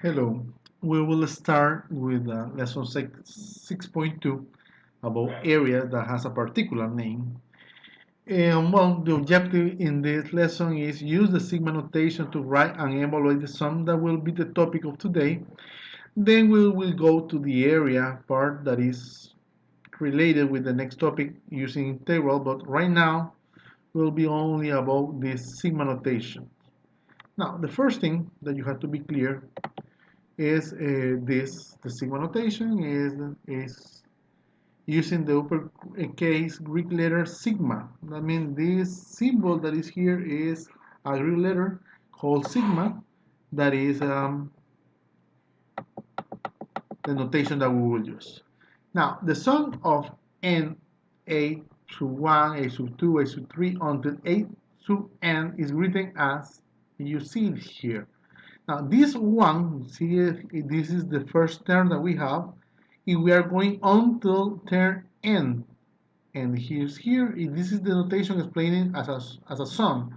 Hello, we will start with lesson 6.2 about area that has a particular name. The objective in this lesson is use the sigma notation to write and evaluate the sum that will be the topic of today. Then we will go to the area part that is related with the next topic using integral, but right now will be only about this sigma notation. Now, the first thing that you have to be clear is the sigma notation is using the uppercase Greek letter sigma. That means this symbol that is here is a Greek letter called sigma. That is the notation that we will use. Now, the sum of n a sub 1, a sub 2, a sub 3 until a sub n is written as you see it here. Now this one, see this is the first term that we have, and we are going on till term n. And here, this is the notation explaining as a sum,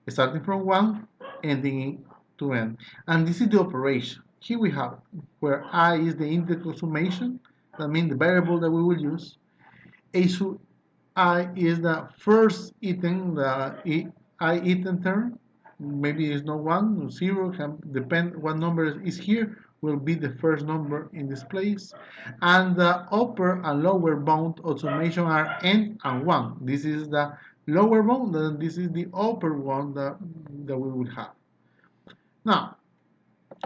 starting from 1, ending to n. And this is the operation. Here we have where I is the integral summation, that means the variable that we will use. A sub I is the first item, the I item term. Maybe it's not 1 or 0, can depend what number is here, will be the first number in this place. And the upper and lower bound of summation are n and 1. This is the lower bound, and this is the upper one that we will have. Now,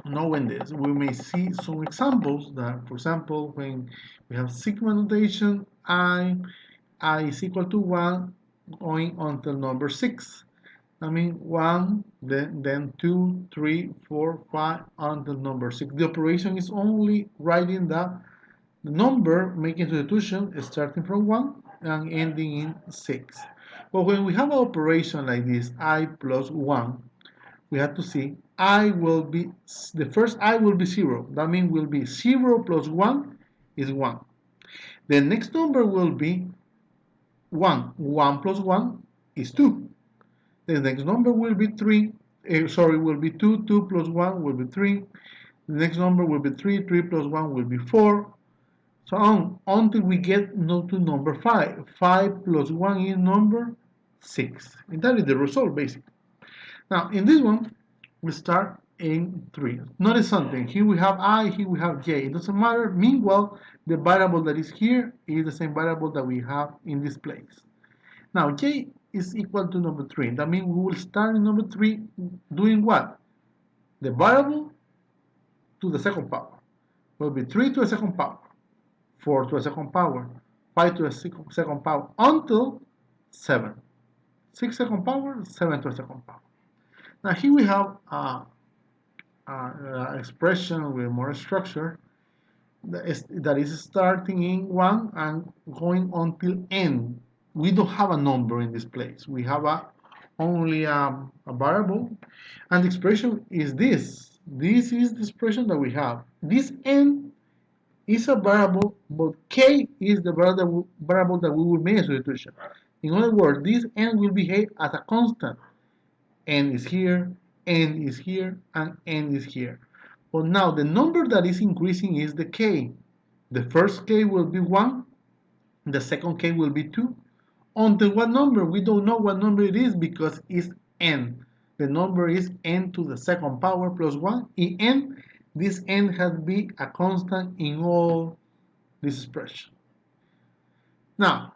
knowing this, we may see some examples that, for example, when we have sigma notation, I is equal to 1 going until number 6. I mean 1, then 2, 3, 4, 5 until number 6. The operation is only writing the number, making substitution starting from 1 and ending in 6. But when we have an operation like this, I plus 1, we have to see I will be, the first I will be 0. That means will be 0 plus 1 is 1. The next number will be 1. 1 plus 1 is 2. The next number will be 3. Will be 2. 2 plus 1 will be 3. The next number will be 3. 3 plus 1 will be 4. So on until we get to number 5. 5 plus 1 is number 6. And that is the result, basically. Now, in this one, we start in 3. Notice something. Here we have I, here we have j. It doesn't matter. Meanwhile, the variable that is here is the same variable that we have in this place. Now, j is equal to number 3. That means we will start in number 3 doing what? The variable to the second power will be 3 to the second power, 4 to the second power, 5 to the second power, until 7. 6 second power, 7 to the second power. Now here we have an expression with more structure that is starting in 1 and going until n. We don't have a number in this place. We have only a variable, and the expression is this. This is the expression that we have. This n is a variable, but k is the variable that we will make a substitution. In other words, this n will behave as a constant. N is here, n is here, and n is here. But now the number that is increasing is the k. The first k will be 1, the second k will be 2. Until what number? We don't know what number it is because it's n. The number is n to the second power plus 1. In n, this n has to be a constant in all this expression. Now,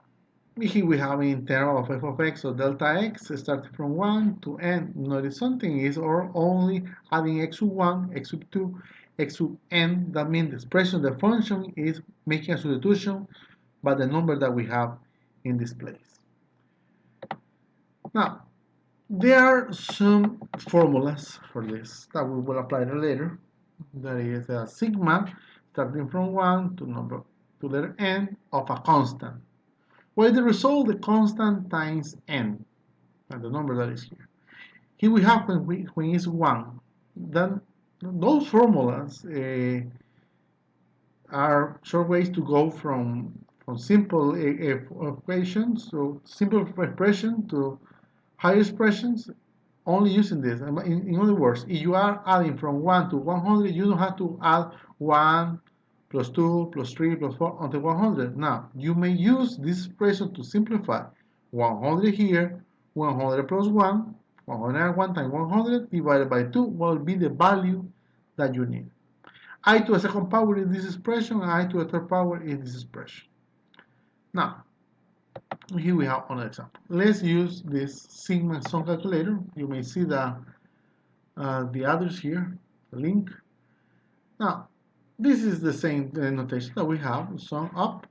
here we have an integral of f of x or delta x starting from 1 to n. Notice something is or only adding x sub 1, x sub 2, x sub n. That means the expression, the function is making a substitution by the number that we have in this place. Now, there are some formulas for this that we will apply later. That is a sigma starting from 1 to letter n of a constant. What is the result? The constant times n, and the number that is here. Here we have when it's 1. Then those formulas are short ways to go from simple equations, so simple expression to higher expressions only using this. In other words, if you are adding from 1 to 100, you don't have to add 1 plus 2 plus 3 plus 4 until 100. Now, you may use this expression to simplify. 100 here, 100 plus 1, 101 times 100 divided by 2 will be the value that you need. I to a second power is this expression, and I to a third power is this expression. Now, here we have another example. Let's use this sigma sum calculator. You may see the others here, the link. Now, this is the same notation that we have, sum up.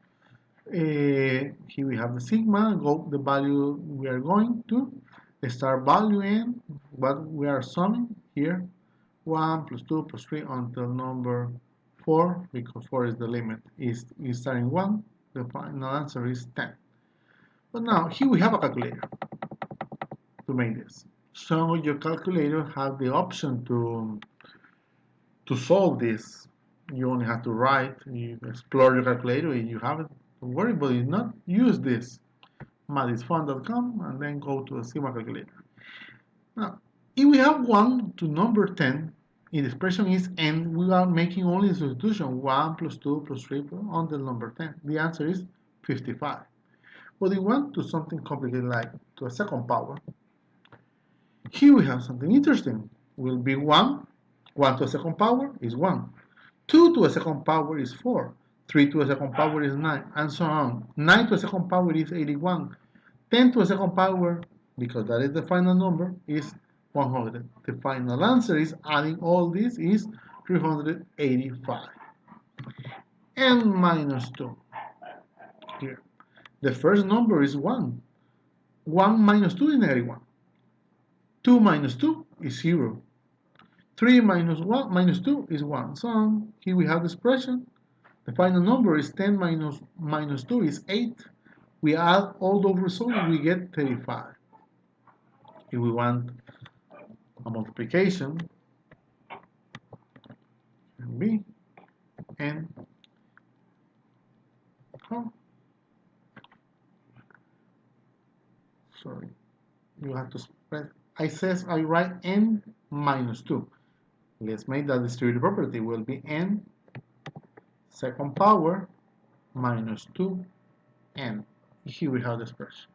Here we have the sigma, the value we are going to, the start value in, what we are summing here, 1 plus 2 plus 3 until number 4, because 4 is the limit, is starting 1. The final answer is 10. But now, here we have a calculator to make this. Some of your calculators have the option to solve this. You only have to write, you explore your calculator, if you have it, don't worry, but if not, use this mathsfun.com and then go to the sigma calculator. Now, if we have 1 to number 10, if the expression is n, we are making only the substitution 1 plus 2 plus 3 until number 10. The answer is 55. But if we want to something complicated like to a second power, here we have something interesting. Will be 1. 1 to a second power is 1. 2 to a second power is 4. 3 to a second power is 9, and so on. 9 to a second power is 81. 10 to a second power, because that is the final number, is 100. The final answer is, adding all this, is 385. N minus 2. Here. The first number is 1. 1 minus 2 is negative 1. 2 minus 2 is 0. 3 minus 1 minus 2 is 1. So here we have the expression. The final number is 10 minus 2 is 8. We add all those results, we get 35. If we want a multiplication, b n, oh, sorry, you have to spread. I write n minus 2. Let's make that distributive property. Will be n second power minus 2n. Here we have the expression.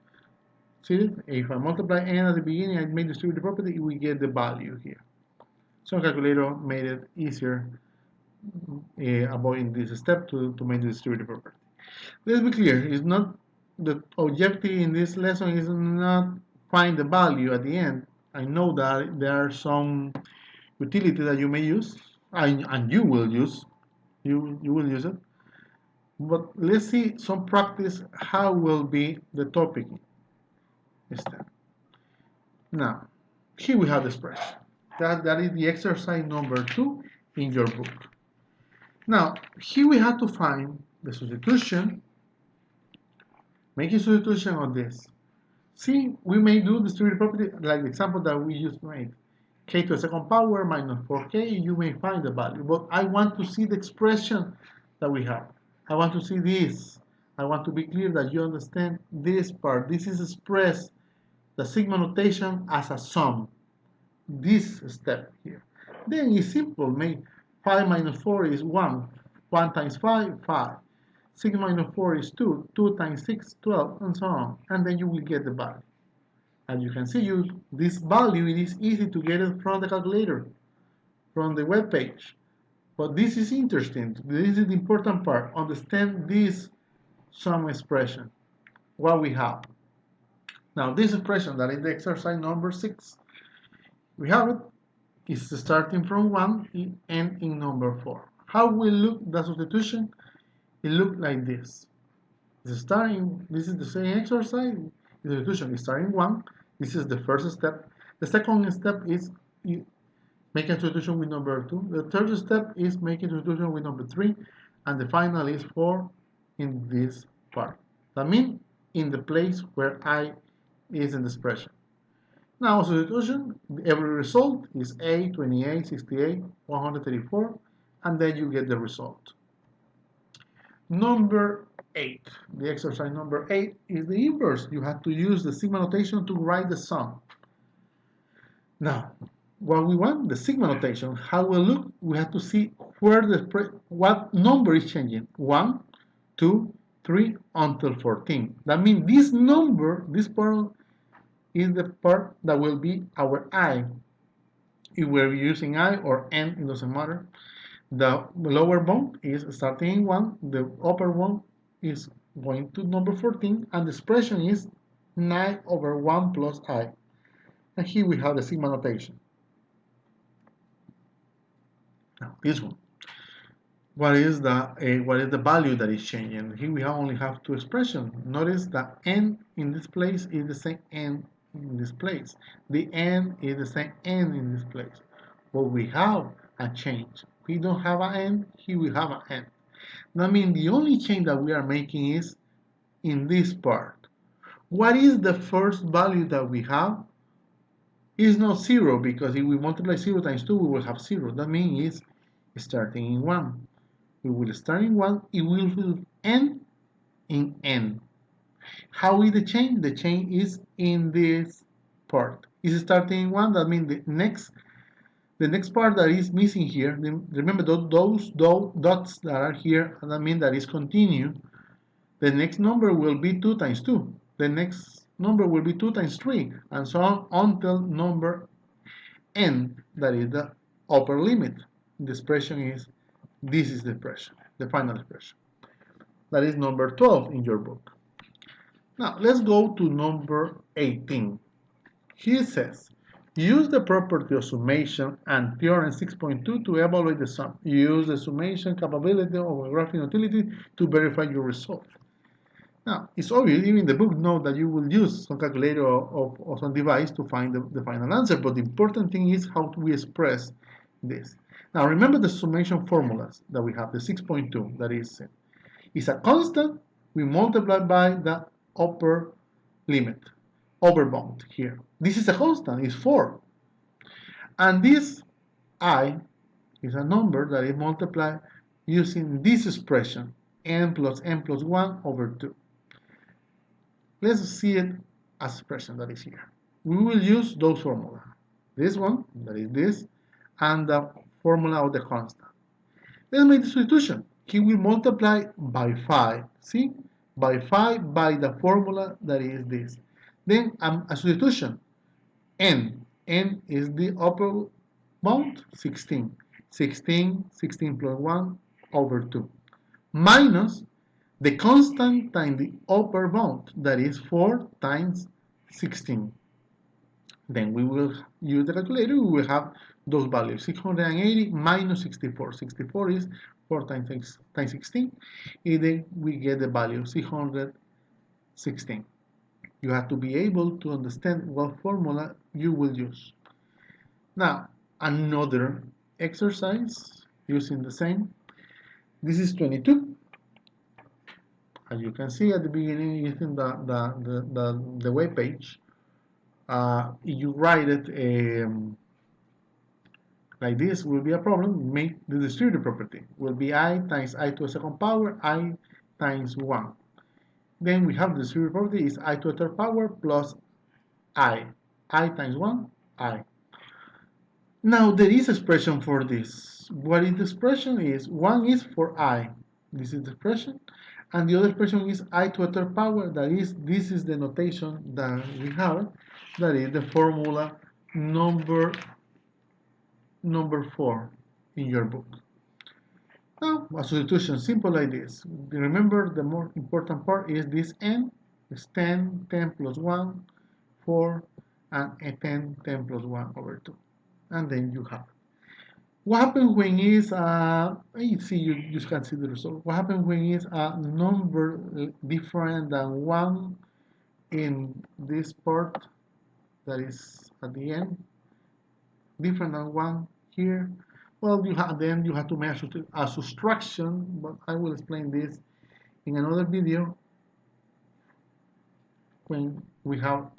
See, if I multiply n at the beginning, I make distributive property, we get the value here. So calculator made it easier, avoiding this step to make the distributive property. Let's be clear, it's not the objective in this lesson is not find the value at the end. I know that there are some utility that you may use, and you will use. You will use it. But let's see some practice how will be the topic instead. Now, here we have the expression. That is the exercise number 2 in your book. Now, here we have to find the substitution, making substitution on this. See, we may do distributive property like the example that we just made. K to the second power minus 4k, you may find the value. But I want to see the expression that we have. I want to see this. I want to be clear that you understand this part. This is expressed, the sigma notation, as a sum. This step here. Then it's simple. Make 5 minus 4 is 1. 1 times 5, 5. 6 minus 4 is 2. 2 times 6, 12, and so on. And then you will get the value. As you can see, this value, it is easy to get it from the calculator, from the web page. But this is interesting. This is the important part. Understand this sum expression, what we have. Now, this expression, that is the exercise number 6, we have it. It's starting from 1 and in number 4. How will look the substitution? It looks like this. This is the same exercise. The substitution is starting 1. This is the first step. The second step is making substitution with number 2. The third step is making substitution with number 3. And the final is 4 in this part. That means in the place where I is in the expression. Now, substitution, every result is 8, 28, 68, 134, and then you get the result. Number 8, the exercise number 8 is the inverse. You have to use the sigma notation to write the sum. Now, what we want, the sigma notation, how we look, we have to see where what number is changing. 1, 2, 3, until 14. That means this number, this part is the part that will be our I. If we're using I or N, it doesn't matter. The lower bound is starting in 1, the upper one is going to number 14, and the expression is 9 over 1 plus I. And here we have the sigma notation. Now, this one. What is the value that is changing? Here we only have two expressions. Notice that n in this place is the same n in this place. The n is the same n in this place. But we have a change. We don't have an n, here we have an n. That means the only change that we are making is in this part. What is the first value that we have? It's not 0, because if we multiply 0 times 2, we will have 0. That means it's starting in 1. We will start in 1, it will end in n. How is the change? The change is in this part. It's starting in 1, that means the next part that is missing here, remember those dots that are here, that means that is continue. The next number will be 2 times 2. The next number will be 2 times 3, and so on until number n, that is the upper limit. The expression is, this is the expression, the final expression. That is number 12 in your book. Now, let's go to number 18. Here it says, use the property of summation and theorem 6.2 to evaluate the sum. Use the summation capability of a graphing utility to verify your result. Now, it's obvious, even the book knows that you will use some calculator or some device to find the final answer, but the important thing is how we express this. Now, remember the summation formulas that we have, the 6.2, that is a constant, we multiply by the upper limit, upper bound here. This is a constant, it's 4. And this I is a number that is multiplied using this expression, n plus 1 over 2. Let's see it as expression that is here. We will use those formulas. This one, that is this, and the formula of the constant. Let's make the substitution. He will multiply by 5. See? By 5 by the formula that is this. Then a substitution. N. N is the upper bound, 16. 16 plus 1 over 2. Minus the constant times the upper bound, that is 4 times 16. Then we will use the calculator, we will have those values, 680 minus 64. 64 is 4 times 16, and then we get the value 616. You have to be able to understand what formula you will use. Now, another exercise using the same. This is 22. As you can see at the beginning, using the web page, you write it like this will be a problem. Make the distributive property will be I times I to a second power, I times 1. Then we have the distributive property is I to a third power plus I times 1, I. Now there is expression for this. What is the expression is, one is for I, this is the expression, and the other expression is I to a third power, that is, this is the notation that we have, that is the formula number 4 in your book. Now, a substitution, simple like this. Remember, the more important part is this n, is 10 plus 1, 4, and 10 plus 1 over 2. And then you have. What happens when is, you see, you can see the result. What happens when is a number different than 1 in this part that is at the end, different than 1 here? Well, then you have to make a subtraction, but I will explain this in another video when we have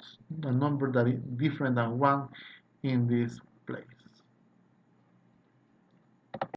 a number that is different than 1 in this